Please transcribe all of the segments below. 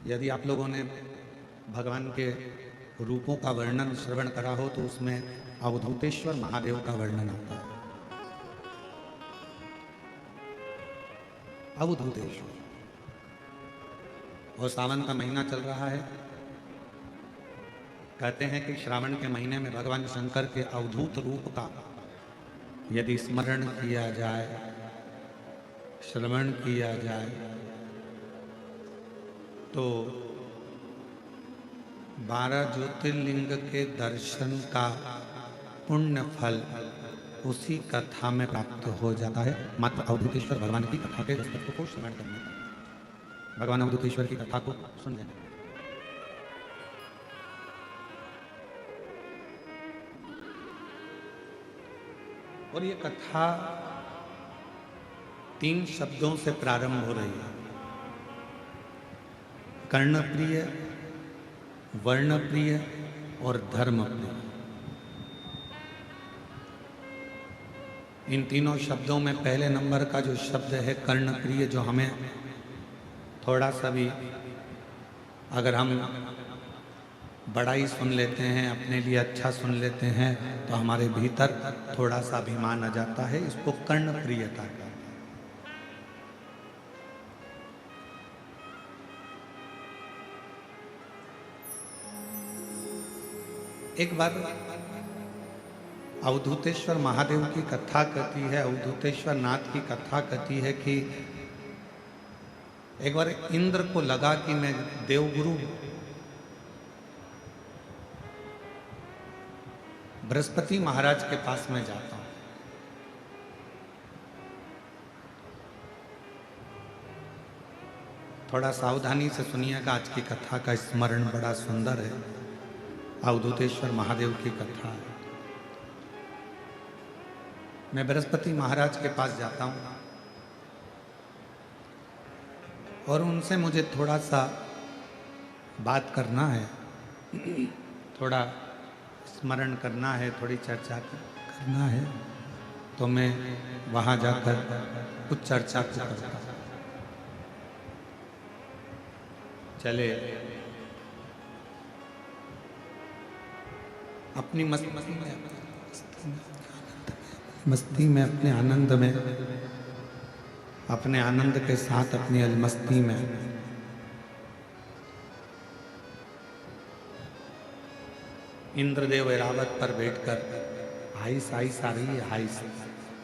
यदि आप लोगों ने भगवान के रूपों का वर्णन श्रवण करा हो तो उसमें अवधूतेश्वर महादेव का वर्णन आता है। अवधूतेश्वर, और सावन का महीना चल रहा है। कहते हैं कि श्रावण के महीने में भगवान शंकर के अवधूत रूप का यदि स्मरण किया जाए, श्रवण किया जाए, तो 12 ज्योतिर्लिंग के दर्शन का पुण्य फल उसी कथा में प्राप्त हो जाता है। मात्र अवधूतेश्वर भगवान की कथा के दस्तक को श्रवण करने का। भगवान अवधूतेश्वर की कथा को सुन लेना। और ये कथा 3 शब्दों से प्रारंभ हो रही है। कर्णप्रिय, वर्णप्रिय और धर्मप्रिय। इन तीनों शब्दों में पहले नंबर का जो शब्द है कर्णप्रिय, जो हमें थोड़ा सा भी, अगर हम बड़ा ही सुन लेते हैं, अपने लिए अच्छा सुन लेते हैं, तो हमारे भीतर थोड़ा सा अभिमान आ जाता है। इसको कर्णप्रियता कहते हैं। एक बार अवधूतेश्वर महादेव की कथा कहती है, अवधूतेश्वर नाथ की कथा कहती है कि एक बार इंद्र को लगा कि मैं देवगुरु बृहस्पति महाराज के पास में जाता हूं। थोड़ा सावधानी से सुनिएगा, आज की कथा का स्मरण बड़ा सुंदर है। अवधूतेश्वर महादेव की कथा है। मैं बृहस्पति महाराज के पास जाता हूं और उनसे मुझे थोड़ा सा बात करना है, थोड़ा स्मरण करना है, थोड़ी चर्चा करना है। तो मैं वहां जाकर कुछ चर्चा करता हूं। चले अपनी मस्ती में, अपने आनंद में, अपने आनंद के साथ अपनी अलमस्ती में इंद्रदेव ऐरावत पर बैठकर हाइस हाइस आ रही है, हाइस,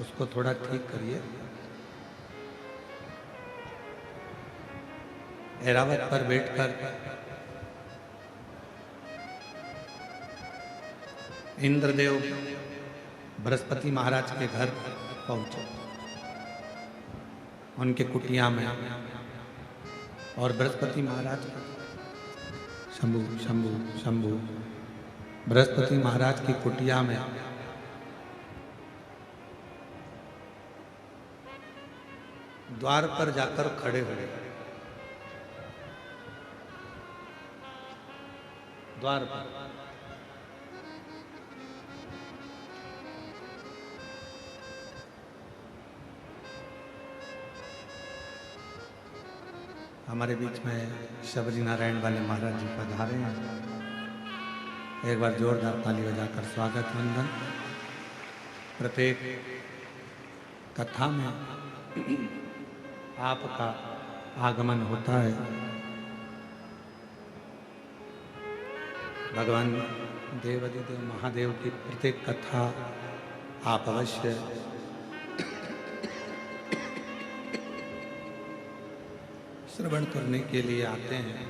उसको थोड़ा ठीक करिए। ऐरावत पर बैठकर इंद्रदेव बृहस्पति महाराज के घर पहुंचे, उनके कुटिया में। और बृहस्पति महाराज, शंभु शंभु शंभु, बृहस्पति महाराज की कुटिया में द्वार पर जाकर खड़े हुए। द्वार पर हमारे बीच में शबरी नारायण वाले महाराज जी पधारे हैं। एक बार जोरदार ताली बजाकर स्वागत वंदन। प्रत्येक कथा में आपका आगमन होता है। भगवान देवादिदेव महादेव की प्रत्येक कथा आप अवश्य श्रवण करने के लिए आते हैं।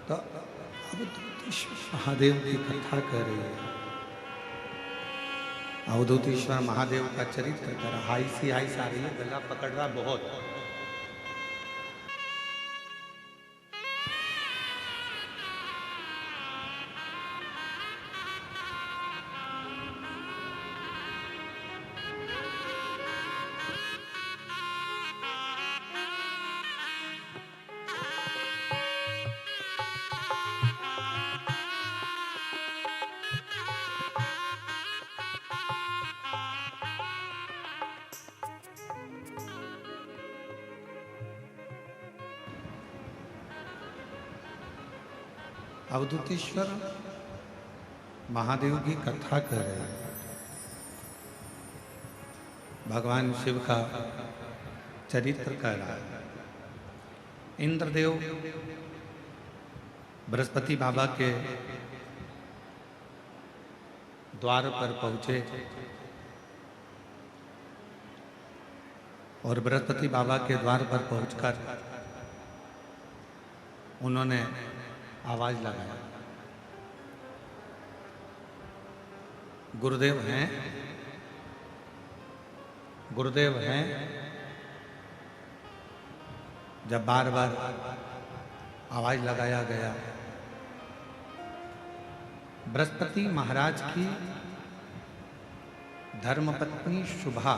तो अवधूतेश्वर महादेव की कथा कर रही है। अवधूतेश्वर महादेव का चरित्र कर रहा, हाई सी हाई सा रही है, गला पकड़ रहा बहुत। अवधूतेश्वर महादेव की कथा कर रहे हैं। भगवान शिव का चरित्र कर रहा है। इंद्रदेव बृहस्पति बाबा के द्वार पर पहुंचे और बृहस्पति बाबा के द्वार पर पहुंचकर उन्होंने आवाज लगाया, गुरुदेव हैं, गुरुदेव हैं। जब बार बार आवाज लगाया गया, बृहस्पति महाराज की धर्मपत्नी शुभा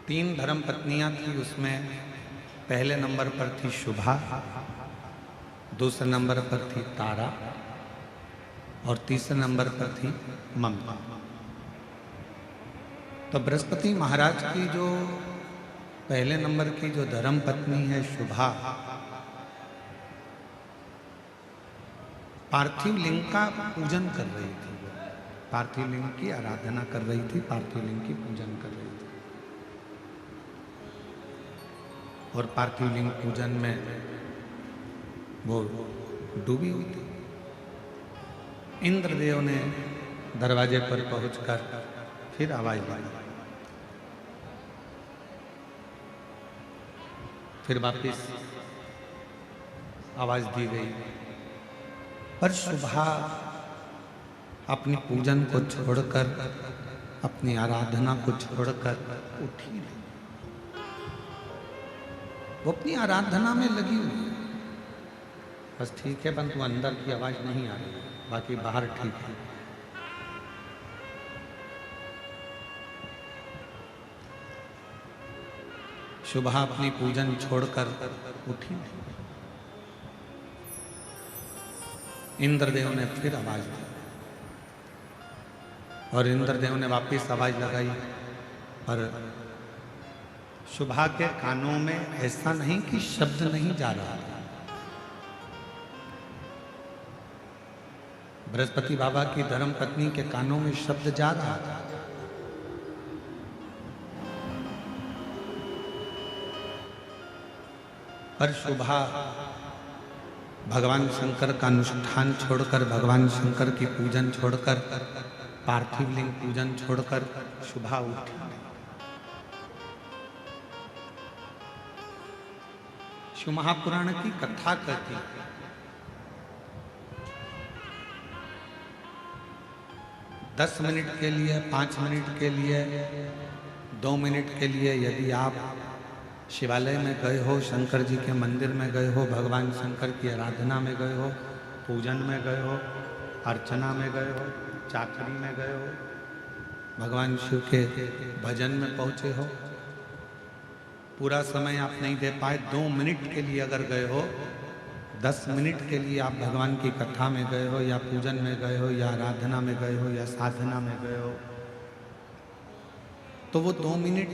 तीन धर्म पत्नियां थी, उसमें पहले नंबर पर थी शुभा, दूसरे नंबर पर थी तारा और तीसरे नंबर पर थी ममता। तो बृहस्पति महाराज की जो पहले नंबर की जो धर्म पत्नी है शुभा, पार्थिव लिंग का पूजन कर रही थी, पार्थिव लिंग की आराधना कर रही थी, पार्थिव लिंग की पूजन कर रही थी। और पार्थिव लिंग पूजन में वो डूबी हुई थी। इंद्रदेव ने दरवाजे पर पहुंचकर फिर आवाज लगाई, फिर वापिस आवाज दी गई, पर शुभा अपनी पूजन को छोड़कर, अपनी आराधना को छोड़कर उठी नहीं। वो अपनी आराधना में लगी हुई है। बस ठीक है, परंतु अंदर की आवाज नहीं आ रही, बाकी बाहर ठीक है। शुभा अपनी पूजन छोड़कर उठी नहीं। इंद्रदेव ने फिर आवाज दी और इंद्रदेव ने वापस आवाज लगाई, पर शुभा के कानों में ऐसा नहीं कि शब्द नहीं जा रहा था। बृहस्पति बाबा की धर्म पत्नी के कानों में शब्द जा रहा था, पर शुभा भगवान शंकर का अनुष्ठान छोड़कर, भगवान शंकर की पूजन छोड़कर, पार्थिव लिंग पूजन छोड़कर शुभा उठी। शिव महापुराण की कथा कहती है, 10 मिनट के लिए, 5 मिनट के लिए, 2 मिनट के लिए यदि आप शिवालय में गए हो, शंकर जी के मंदिर में गए हो, भगवान शंकर की आराधना में गए हो, पूजन में गए हो, अर्चना में गए हो, चाकरी में गए हो, भगवान शिव के भजन में पहुंचे हो, पूरा समय आप नहीं दे पाए, 2 मिनट के लिए अगर गए हो, 10 मिनट के लिए आप भगवान की कथा में गए हो, या पूजन में गए हो, या आराधना में गए हो, या साधना में गए हो, तो वो 2 मिनट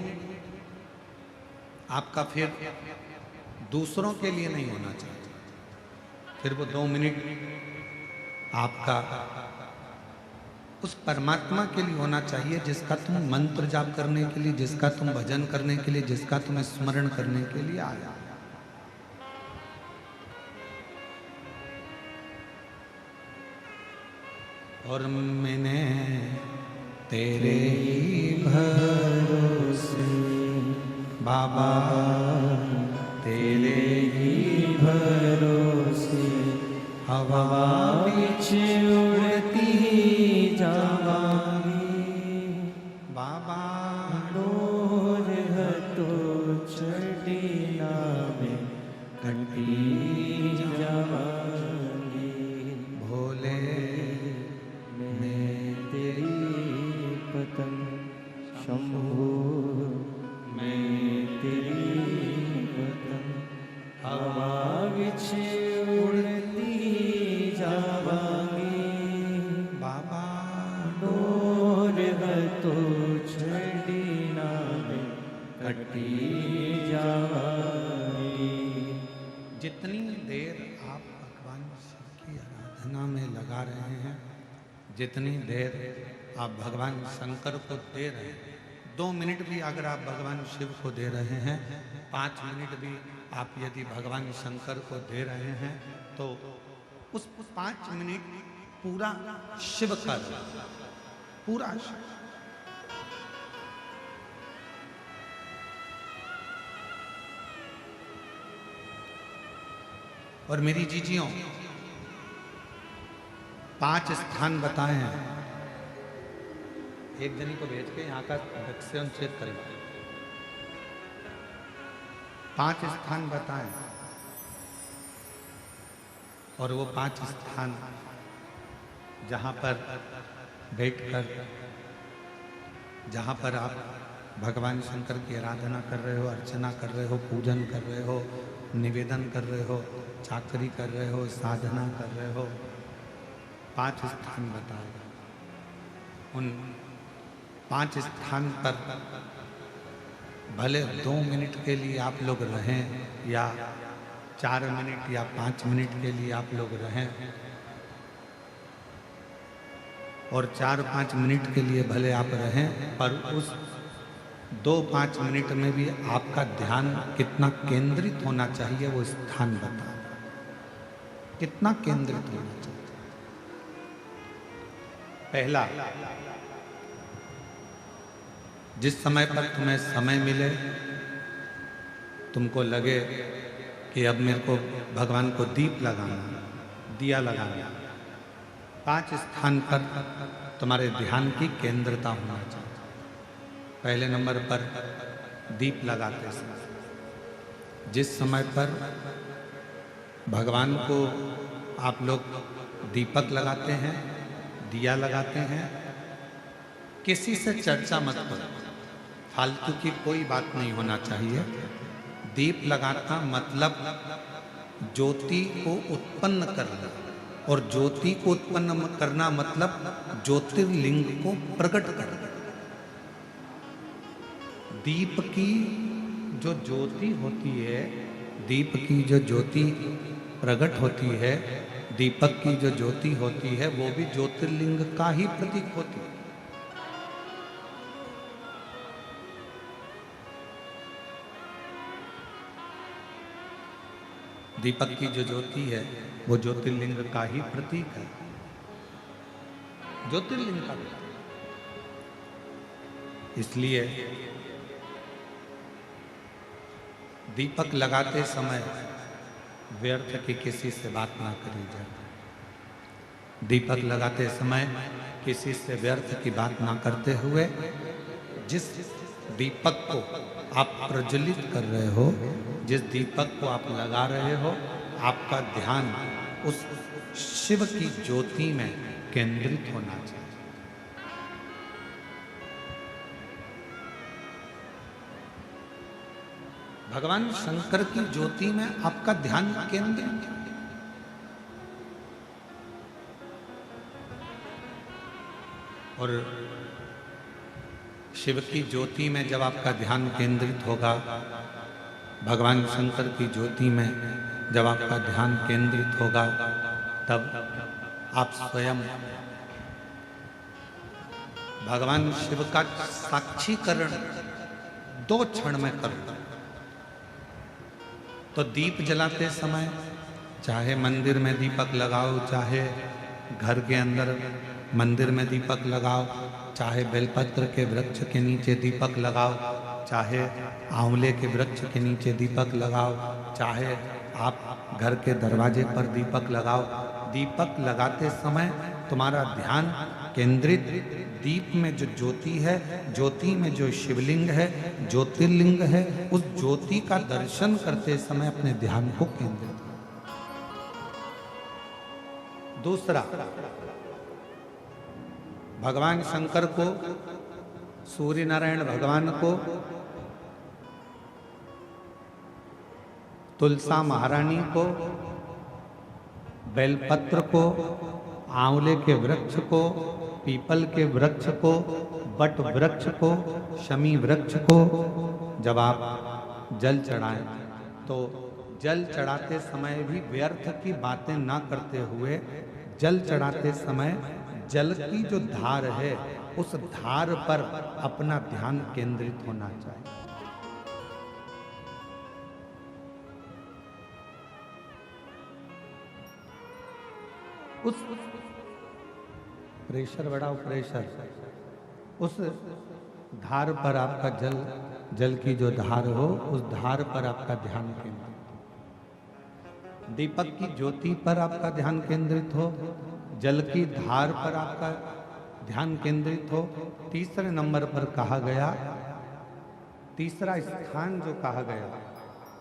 आपका फिर दूसरों के लिए नहीं होना चाहिए। फिर वो 2 मिनट आपका उस परमात्मा के लिए होना चाहिए जिसका तुम मंत्र जाप करने के लिए, जिसका तुम भजन करने के लिए, जिसका तुम स्मरण करने के लिए आया। और मैंने तेरे ही भरोसे बाबा, तेरे ही भरोसे हवा बीच उड़ती जावांगी बाबा, डोर है तो चढ़ना में घंटी जावांगी। भोले मैं तेरी पतंग, शंभू मैं तेरी पतंग, हवा बिछ उड़ती जावांगी बाबा, डोर है तो जितनी देर आप भगवान शिव की आराधना में लगा रहे हैं, जितनी देर आप भगवान शंकर को दे रहे हैं, 2 मिनट भी अगर आप भगवान शिव को दे रहे हैं, 5 मिनट भी आप यदि भगवान शंकर को दे रहे हैं, तो उस 5 मिनट पूरा शिव का पूरा शिव। और मेरी जीजियों, 5 स्थान बताए हैं। एक जनी को भेज के यहाँ का वैक्सीन चेक करें। 5 स्थान बताए और वो 5 स्थान जहाँ पर बैठकर, जहाँ पर आप भगवान शंकर की आराधना कर रहे हो, अर्चना कर रहे हो, पूजन कर रहे हो, निवेदन कर रहे हो, चाकरी कर रहे हो, साधना कर रहे हो, 5 स्थान बताए। उन 5 स्थान पर भले 2 मिनट के लिए आप लोग रहें या 4 मिनट या 5 मिनट के लिए आप लोग रहें, और 4-5 मिनट के लिए भले आप रहें, पर उस 2-5 मिनट में भी आपका ध्यान कितना केंद्रित होना चाहिए, वो स्थान बताओ। कितना केंद्रित होना चाहिए। पहला, जिस समय पर तुम्हें समय मिले, तुमको लगे कि अब मेरे को भगवान को दीप लगाना, दिया लगाना, 5 स्थान पर तुम्हारे ध्यान की केंद्रता होना चाहिए। पहले नंबर पर दीप लगाते समय, जिस समय पर भगवान को आप लोग दीपक लगाते हैं, दिया लगाते हैं, किसी से चर्चा मत करो, फालतू की कोई बात नहीं होना चाहिए। दीप लगाना मतलब ज्योति को उत्पन्न करना, और ज्योति को उत्पन्न करना मतलब ज्योतिर्लिंग को प्रकट करना। दीप की जो ज्योति होती है, दीप की जो ज्योति प्रकट होती है, दीपक की जो ज्योति होती है, वो भी ज्योतिर्लिंग का ही प्रतीक होती है। दीपक की जो ज्योति है वो ज्योतिर्लिंग का ही प्रतीक है, ज्योतिर्लिंग का प्रतीक। इसलिए दीपक लगाते समय व्यर्थ की किसी से बात ना करी जाए। दीपक लगाते समय किसी से व्यर्थ की बात ना करते हुए, जिस दीपक को आप प्रज्वलित कर रहे हो, जिस दीपक को आप लगा रहे हो, आपका ध्यान उस शिव की ज्योति में केंद्रित होना चाहिए। भगवान शंकर की ज्योति में आपका ध्यान केंद्रित। और शिव की ज्योति में जब आपका ध्यान केंद्रित होगा, भगवान शंकर की ज्योति में जब आपका ध्यान केंद्रित होगा, तब आप स्वयं भगवान शिव का साक्षीकरण 2 क्षण में करो। तो दीप जलाते समय चाहे मंदिर में दीपक लगाओ, चाहे घर के अंदर मंदिर में दीपक लगाओ, चाहे बेलपत्र के वृक्ष के नीचे दीपक लगाओ, चाहे आंवले के वृक्ष के नीचे दीपक लगाओ, चाहे आप घर के दरवाजे पर दीपक लगाओ। दीपक लगाते समय तुम्हारा ध्यान केंद्रित दीप में जो ज्योति है, ज्योति में जो शिवलिंग है, ज्योतिर्लिंग है, उस ज्योति का दर्शन करते समय अपने ध्यान को केंद्रित। दूसरा, भगवान शंकर को, सूर्य नारायण भगवान को, तुलसा महारानी को, बेलपत्र को, आंवले के वृक्ष को, पीपल के वृक्ष को, बट वृक्ष को, शमी वृक्ष को जब आप जल चढ़ाएं, तो जल चढ़ाते समय भी व्यर्थ की बातें ना करते हुए जल चढ़ाते समय जल की जो धार है उस धार पर अपना ध्यान केंद्रित होना चाहिए। उस प्रेशर बढ़ाओ, प्रेशर, उस धार पर आपका जल की जो धार हो उस धार पर आपका ध्यान केंद्रित, दीपक की ज्योति पर आपका ध्यान केंद्रित हो, जल की धार पर आपका ध्यान केंद्रित हो। तीसरे नंबर पर कहा गया, तीसरा स्थान जो कहा गया,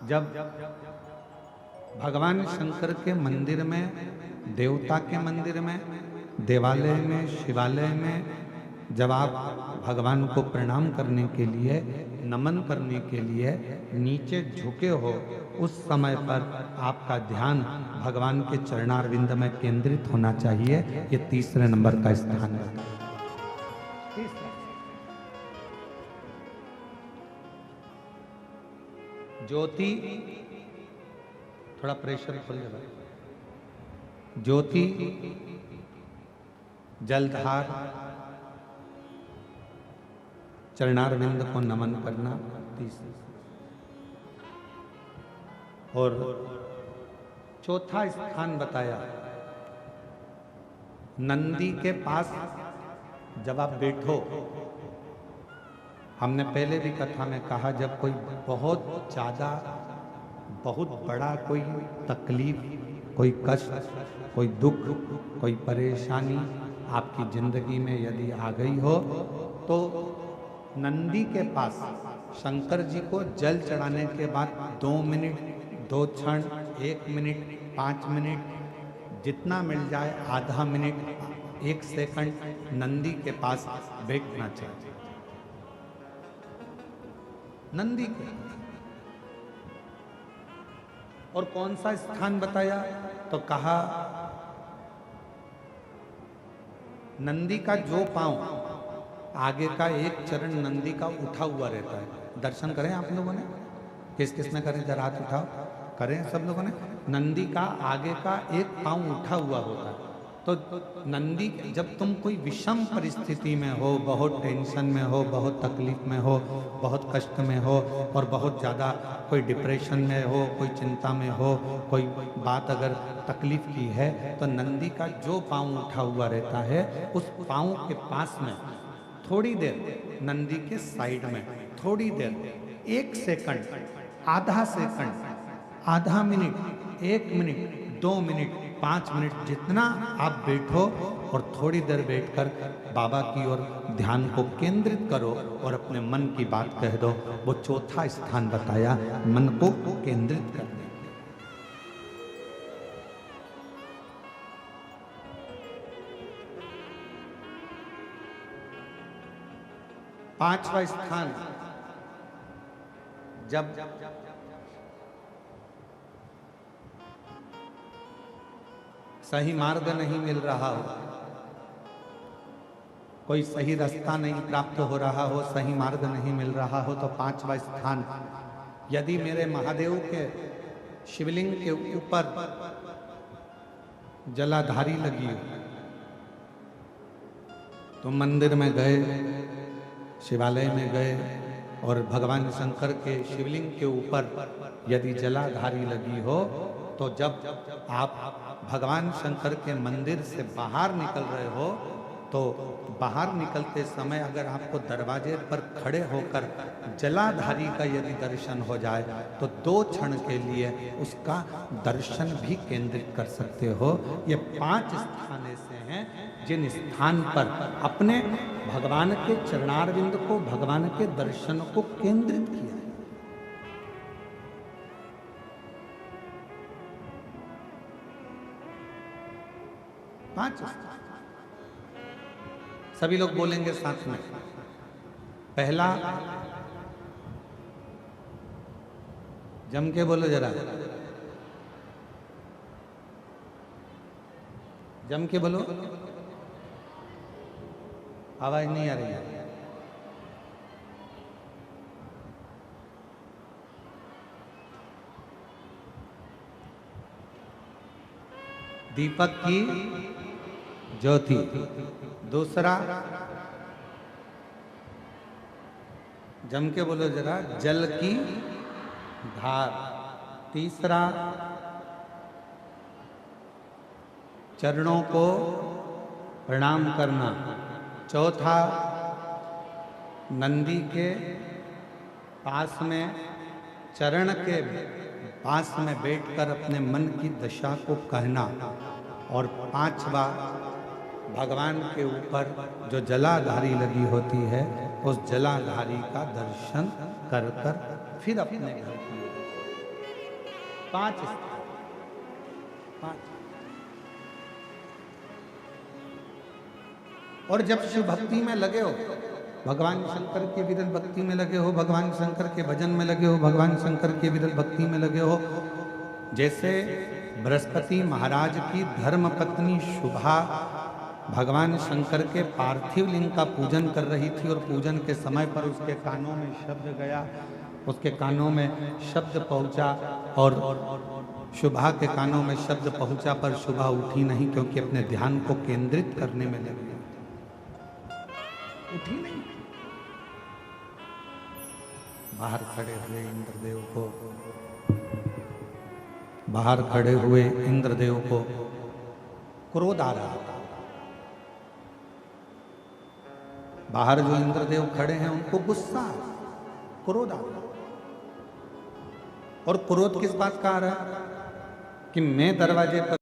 जब भगवान शंकर के मंदिर में, देवता के मंदिर में, देवालय में, शिवालय में जब आप भगवान को प्रणाम करने के लिए, नमन करने के लिए नीचे झुके हो, उस समय पर आपका ध्यान भगवान के चरणारविंद में केंद्रित होना चाहिए। ये तीसरे नंबर का स्थान है। ज्योति, थोड़ा प्रेशर खोल जाए, ज्योति, जलधार, चरणारविंद को नमन करना, तीसरा। और चौथा स्थान बताया, नंदी के पास जब आप बैठो, हमने पहले भी कथा में कहा, जब कोई बहुत ज्यादा, बहुत बड़ा कोई तकलीफ, कोई कष्ट, कोई दुख, कोई परेशानी आपकी जिंदगी में यदि आ गई हो, तो नंदी के पास शंकर जी को जल चढ़ाने के बाद 2 मिनट, 2 क्षण, 1 मिनट, 5 मिनट, जितना मिल जाए, आधा मिनट, 1 सेकंड नंदी के पास बैठना चाहिए। नंदी के, और कौन सा स्थान बताया, तो कहा नंदी का जो पांव, आगे का एक चरण नंदी का उठा हुआ रहता है। दर्शन करें आप लोगों ने, किस किस ने करें, जरा हाथ उठाओ, करें सब लोगों ने। नंदी का आगे का एक पांव उठा हुआ होता है। तो नंदी, जब तुम कोई विषम परिस्थिति में हो, बहुत टेंशन में हो, बहुत तकलीफ में हो, बहुत कष्ट में हो, और बहुत ज़्यादा कोई डिप्रेशन में हो, कोई चिंता में हो, कोई बात अगर तकलीफ की है, तो नंदी का जो पांव उठा हुआ रहता है, उस पांव के पास में थोड़ी देर, नंदी के साइड में थोड़ी देर, 1 सेकंड, आधा सेकंड, आधा मिनट, 1 मिनट, 2 मिनट, 5 मिनट, जितना आप बैठो, और थोड़ी देर बैठकर बाबा की ओर ध्यान को केंद्रित करो और अपने मन की बात कह दो। वो चौथा स्थान बताया, मन को केंद्रित करने। पांचवा स्थान, जब सही मार्ग नहीं मिल रहा हो, कोई सही रास्ता नहीं प्राप्त हो रहा हो, सही मार्ग नहीं मिल रहा हो, तो पांचवा स्थान, यदि मेरे महादेव के शिवलिंग के ऊपर जलाधारी लगी हो, तो मंदिर में गए, शिवालय में गए, और भगवान शंकर के शिवलिंग के ऊपर यदि जलाधारी लगी हो, तो जब आप भगवान शंकर के मंदिर से बाहर निकल रहे हो, तो बाहर निकलते समय अगर आपको दरवाजे पर खड़े होकर जलाधारी का यदि दर्शन हो जाए, तो 2 क्षण के लिए उसका दर्शन भी केंद्रित कर सकते हो। ये 5 स्थान ऐसे हैं जिन स्थान पर अपने भगवान के चरणारविंद को, भगवान के दर्शन को केंद्रित किया है। पांच सभी लोग बोलेंगे साथ में। पहला, जम के बोलो जरा, जम के बोलो, आवाज नहीं आ रही है। दीपक की ज्योति। दूसरा, जम के बोलो जरा, जल की धार। तीसरा, चरणों को प्रणाम करना। चौथा, नंदी के पास में, चरण के पास में बैठकर अपने मन की दशा को कहना। और पांचवा, भगवान के ऊपर जो जलाधारी लगी होती है, उस जलाधारी का दर्शन कर कर फिर अपने घर की। पांच। और जब शिव भक्ति में लगे हो, भगवान शंकर के विरल भक्ति में लगे हो, भगवान शंकर के भजन में लगे हो, भगवान शंकर के विरल भक्ति में लगे हो, जैसे बृहस्पति महाराज की धर्म पत्नी शुभा भगवान शंकर के पार्थिव लिंग का पूजन कर रही थी, और पूजन के समय पर उसके कानों में शब्द गया, उसके कानों में शब्द पहुंचा, और शुभा के कानों में शब्द पहुंचा पर शुभा उठी नहीं, क्योंकि अपने ध्यान को केंद्रित करने में लगी, उठी नहीं। बाहर खड़े हुए इंद्रदेव को, बाहर खड़े हुए इंद्रदेव को क्रोध आ रहा था। बाहर जो इंद्रदेव खड़े हैं उनको गुस्सा, क्रोध आ रहा। और क्रोध किस बात का आ रहा है? कि मैं दरवाजे पर